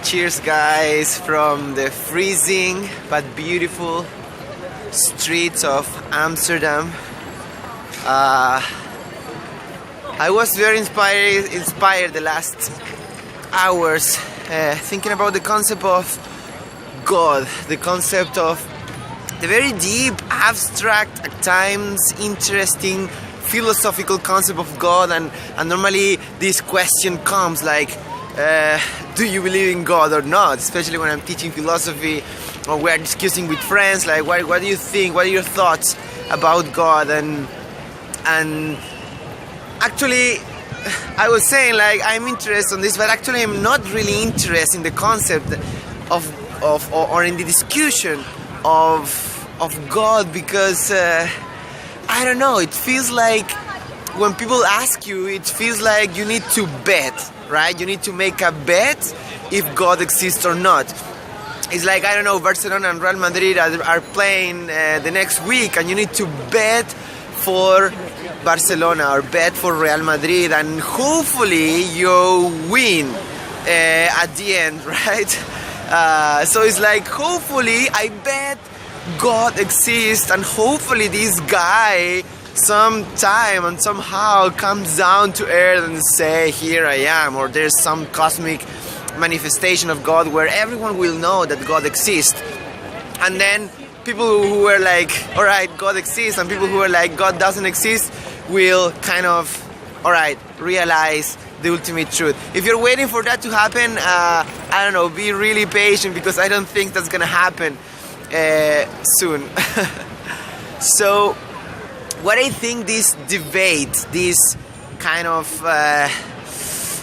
Cheers guys from the freezing but beautiful streets of Amsterdam. I was very inspired the last hours thinking about the concept of God, the concept of the very deep, abstract, at times interesting philosophical concept of God, and normally this question comes like, do you believe in God or not? Especially when I'm teaching philosophy or we're discussing with friends, like what do you think? What are your thoughts about God? And actually I was saying like I'm interested in this, but actually I'm not really interested in the concept of or in the discussion of God, because I don't know, it feels like when people ask you, it feels like you need to bet, right? You need to make a bet if God exists or not. It's like, I don't know, Barcelona and Real Madrid are playing the next week, and you need to bet for Barcelona or bet for Real Madrid, and hopefully you win at the end, right? So it's like, hopefully I bet God exists, and hopefully this guy sometime and somehow comes down to earth and say, here I am, or there's some cosmic manifestation of God where everyone will know that God exists. And then people who were like, alright, God exists, and people who are like, God doesn't exist, will kind of, alright, realize the ultimate truth. If you're waiting for that to happen, I don't know, be really patient, because I don't think that's gonna happen soon. So what I think this debate, this kind of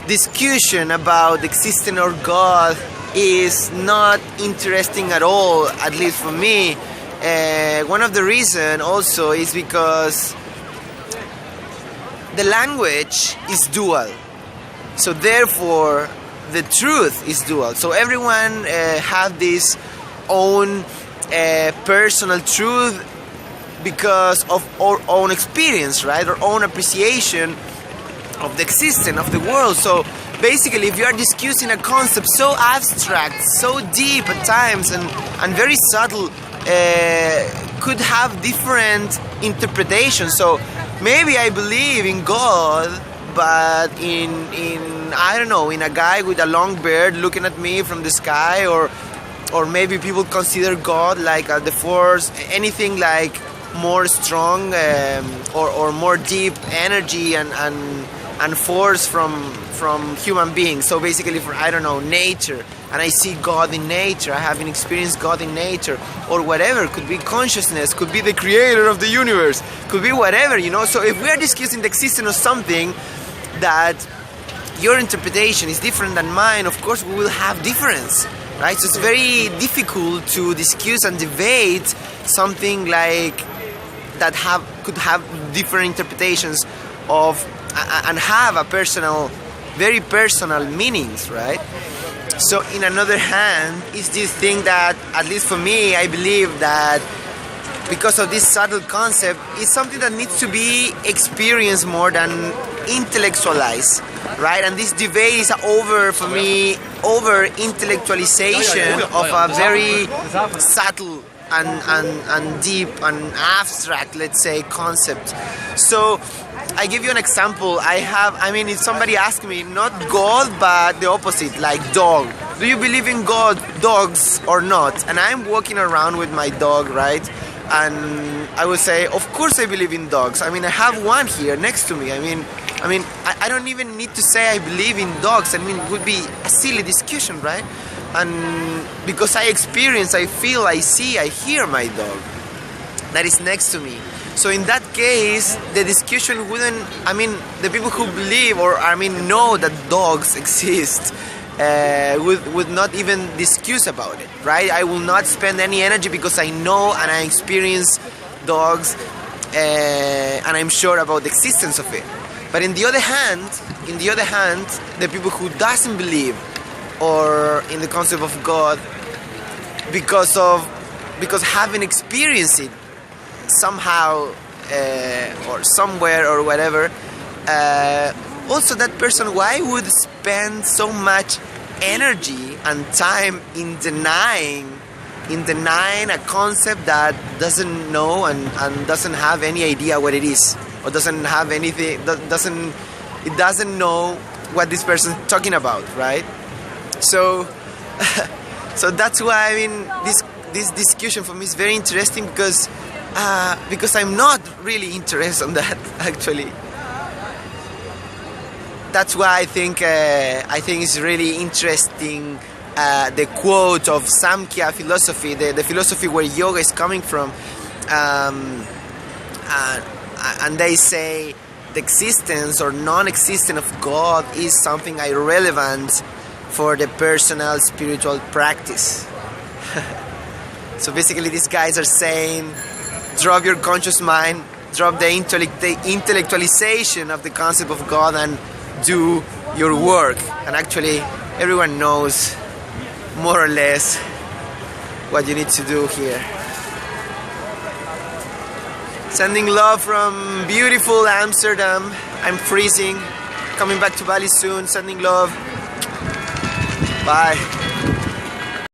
discussion about existing or God is not interesting at all, at least for me. One of the reasons also is because the language is dual, so therefore the truth is dual. So everyone have this own personal truth because of our own experience, right? Our own appreciation of the existence of the world. So basically, if you are discussing a concept so abstract, so deep at times, and very subtle, could have different interpretations. So maybe I believe in God, but in I don't know, in a guy with a long beard looking at me from the sky, or maybe people consider God like the force, anything like more strong or more deep energy and force from human beings. So basically, for, I don't know, nature, and I see God in nature, I haven't experienced God in nature, or whatever, could be consciousness, could be the creator of the universe, could be whatever, you know. So if we are discussing the existence of something that your interpretation is different than mine, of course we will have difference, right? So it's very difficult to discuss and debate something like that could have different interpretations of and have a very personal meanings, right? So in another hand, is this thing that, at least for me, I believe that because of this subtle concept, it's something that needs to be experienced more than intellectualized, right? And this debate is for me, over intellectualization of a very subtle and deep and abstract, let's say, concept. So I give you an example. If somebody asks me, not God, but the opposite, like dog. Do you believe in God, dogs, or not? And I'm walking around with my dog, right? And I would say, of course I believe in dogs. I have one here next to me. I don't even need to say I believe in dogs. It would be a silly discussion, right? And because I experience, I feel, I see, I hear my dog that is next to me. So in that case, the discussion wouldn't, the people who believe or know that dogs exist would not even discuss about it, right? I will not spend any energy because I know and I experience dogs and I'm sure about the existence of it. But in the other hand, the people who doesn't believe or in the concept of God because having experienced it somehow or somewhere or whatever, also that person, why would spend so much energy and time in denying a concept that doesn't know and doesn't have any idea what it is, or doesn't have anything, it doesn't know what this person's talking about, right? So so that's why, I mean, this discussion for me is very interesting, because I'm not really interested in that, actually. That's why I think it's really interesting, the quote of Samkhya philosophy, the philosophy where yoga is coming from, and they say the existence or non-existence of God is something irrelevant for the personal spiritual practice. So basically, these guys are saying, drop your conscious mind, drop the intellectualization of the concept of God, and do your work. And actually, everyone knows more or less what you need to do here. Sending love from beautiful Amsterdam. I'm freezing. Coming back to Bali soon. Sending love. Bye.